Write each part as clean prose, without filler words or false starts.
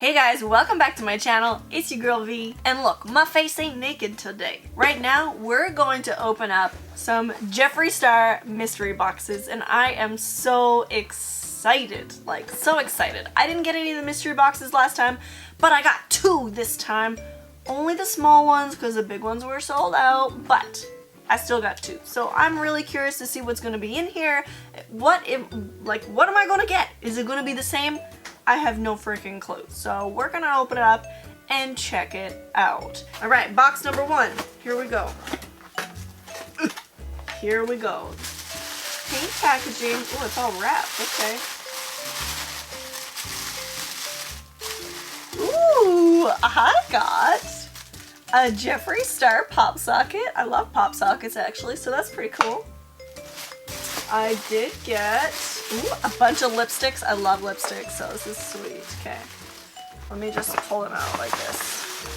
Hey guys, welcome back to my channel. It's your girl V, and look, my face ain't naked today. Right now, we're going to open up some Jeffree Star mystery boxes, and I am so excited, like so excited. I didn't get any of the mystery boxes last time, but I got 2 this time. Only the small ones because the big ones were sold out, but I still got 2. So I'm really curious to see what's going to be in here. What am I going to get? Is it going to be the same? I have no freaking clue. So we're gonna open it up and check it out. All right, box number 1. Here we go. Here we go. Pink packaging. Oh, it's all wrapped. Okay. Ooh, I got a Jeffree Star pop socket. I love pop sockets actually, so that's pretty cool. I did get a bunch of lipsticks. I love lipsticks, so this is sweet. Okay, let me just pull them out like this.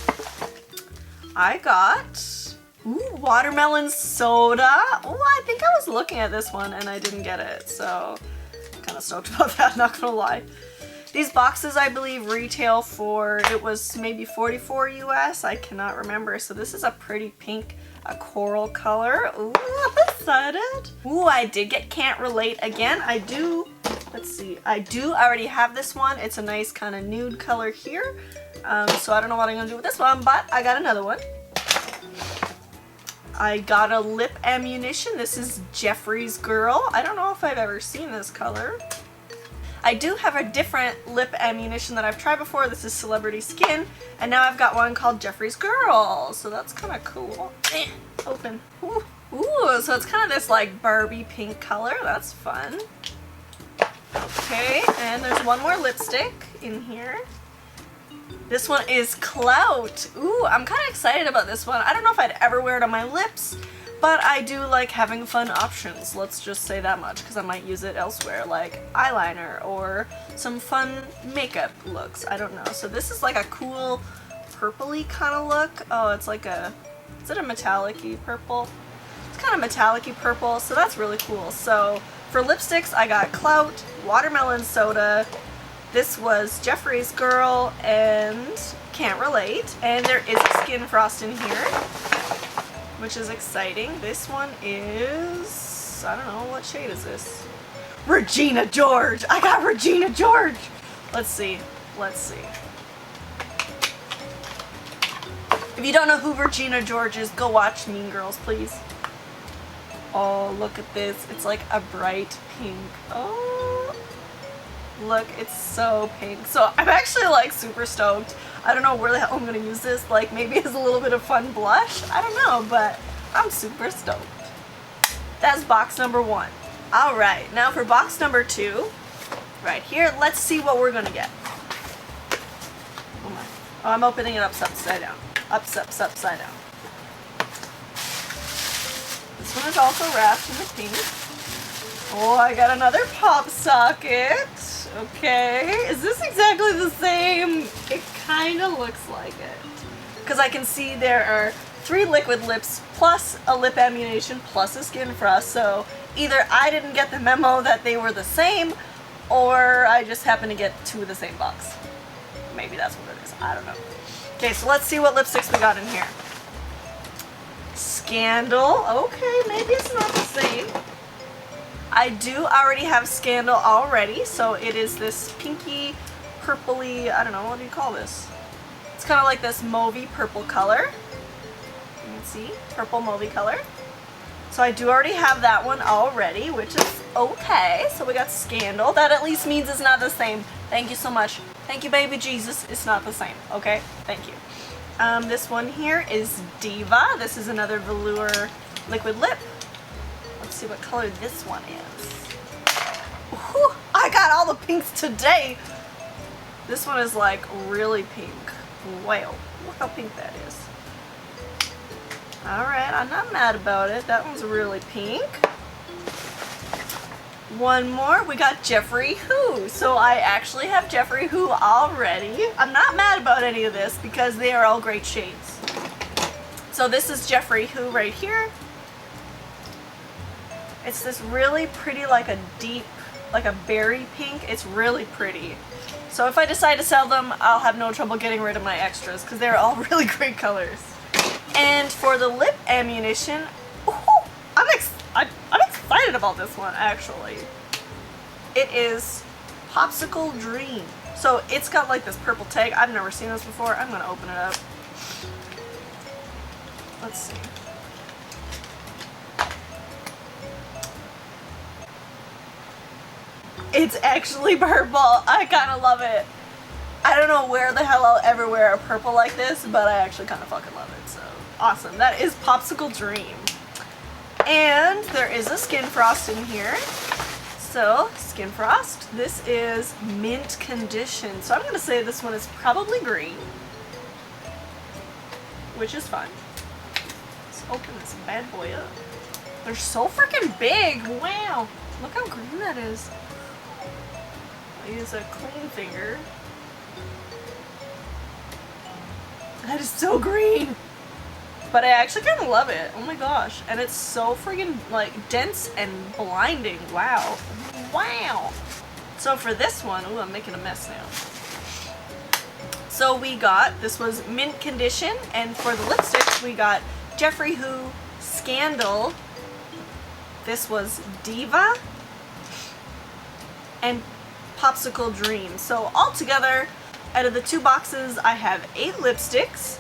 I got watermelon soda. Oh, I think I was looking at this one and I didn't get it, so I'm kind of stoked about that, not gonna lie. These boxes, I believe, retail for, it was maybe $44 US. I cannot remember. So this is a pretty pink, a coral color. Ooh, I'm excited. Ooh, I did get Can't Relate again. I do, let's see, I do already have this one. It's a nice kind of nude color here. So I don't know what I'm gonna do with this one, but I got another one. I got a lip ammunition. This is Jeffree's Girl. I don't know if I've ever seen this color. I do have a different lip ammunition that I've tried before. This is Celebrity Skin, and now I've got one called Jeffree's Girl, so that's kind of cool. Open. Ooh. Ooh, so it's kind of this like Barbie pink color. That's fun. Okay, and there's one more lipstick in here. This one is Clout. Ooh, I'm kind of excited about this one. I don't know if I'd ever wear it on my lips, but I do like having fun options, let's just say that much, because I might use it elsewhere, like eyeliner or some fun makeup looks. I don't know. So this is like a cool purpley kind of look. Oh, it's like a, is it a metallic-y purple? It's kind of metallic-y purple, so that's really cool. So for lipsticks, I got Clout, Watermelon Soda, this was Jeffree's Girl, and Can't Relate, and there is a Skin Frost in here, which is exciting. This one is, I don't know, what shade is this? Regina George! I got Regina George! Let's see. Let's see. If you don't know who Regina George is, go watch Mean Girls, please. Oh, look at this. It's like a bright pink. Oh, look, it's so pink. So I'm actually like super stoked. I don't know where the hell I'm gonna use this, like maybe as a little bit of fun blush, I don't know, but I'm super stoked. That's box number 1. Alright, now for box number 2, right here, let's see what we're gonna get. Oh my. Oh, I'm opening it upside down. Upside down. This one is also wrapped in the pink. Oh, I got another pop socket. Okay, is this exactly the same? It kind of looks like it. Because I can see there are 3 liquid lips plus a lip ammunition plus a Skin Frost. So either I didn't get the memo that they were the same, or I just happened to get 2 of the same box. Maybe that's what it is. I don't know. Okay, so let's see what lipsticks we got in here. Scandal. Okay, maybe it's not the same. I do already have Scandal already, so it is this pinky, purpley, I don't know, what do you call this? It's kind of like this mauvey purple color. You can see, purple mauvey color. So I do already have that one already, which is okay. So we got Scandal. That at least means it's not the same. Thank you so much. Thank you, baby Jesus. It's not the same, okay? Thank you. This one here is Diva. This is another velour liquid lip. Let's see what color this one is. Whew, I got all the pinks today. This one is like really pink. Wow, look how pink that is. Alright, I'm not mad about it. That one's really pink. One more, we got Jeffree Who. So I actually have Jeffree Who already. I'm not mad about any of this because they are all great shades. So this is Jeffree Who right here. It's this really pretty, like a deep like a berry pink. It's really pretty. So if I decide to sell them, I'll have no trouble getting rid of my extras because they're all really great colors. And for the lip ammunition, ooh, I'm excited about this one actually. It is Popsicle Dream. So it's got like this purple tag. I've never seen this before. I'm gonna open it up. Let's see. It's actually purple. I kind of love it. I don't know where the hell I'll ever wear a purple like this, but I actually kind of fucking love it. So awesome. That is Popsicle Dream. And there is a Skin Frost in here. So Skin Frost, this is Mint Condition. So I'm going to say this one is probably green, which is fun. Let's open this bad boy up. They're so freaking big. Wow. Look how green that is. I'll use a clean finger. That is so green. But I actually kind of love it. Oh my gosh. And it's so freaking like dense and blinding. Wow. Wow. So for this one, ooh, I'm making a mess now. So we got, this was Mint Condition, and for the lipsticks we got Jeffree Who, Scandal, this was Diva, and Popsicle Dream. So altogether, out of the 2 boxes, I have 8 lipsticks.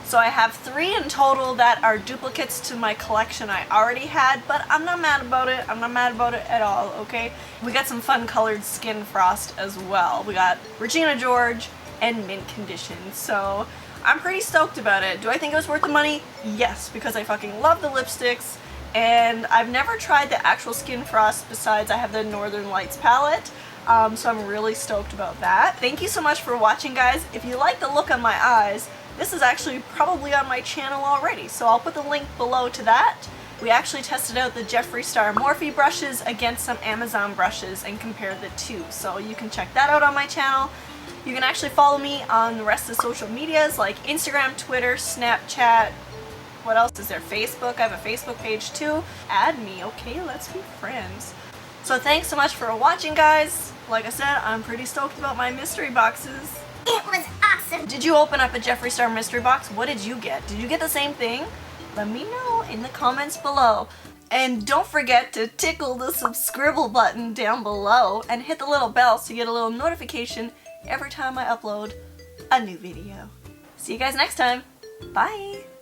So I have 3 in total that are duplicates to my collection I already had, but I'm not mad about it. I'm not mad about it at all, okay? We got some fun colored Skin Frost as well. We got Regina George and Mint Condition. So I'm pretty stoked about it. Do I think it was worth the money? Yes, because I fucking love the lipsticks. And I've never tried the actual Skin Frost besides I have the Northern Lights palette. So I'm really stoked about that. Thank you so much for watching, guys. If you like the look on my eyes, this is actually probably on my channel already, so I'll put the link below to that. We actually tested out the Jeffree Star Morphe brushes against some Amazon brushes and compared the 2, so you can check that out on my channel. You can actually follow me on the rest of the social medias like Instagram, Twitter, Snapchat. What else is there? Facebook. I have a Facebook page too. Add me, okay? Let's be friends. So thanks so much for watching, guys. Like I said, I'm pretty stoked about my mystery boxes. It was awesome! Did you open up a Jeffree Star mystery box? What did you get? Did you get the same thing? Let me know in the comments below. And don't forget to tickle the subscribe button down below and hit the little bell so you get a little notification every time I upload a new video. See you guys next time. Bye!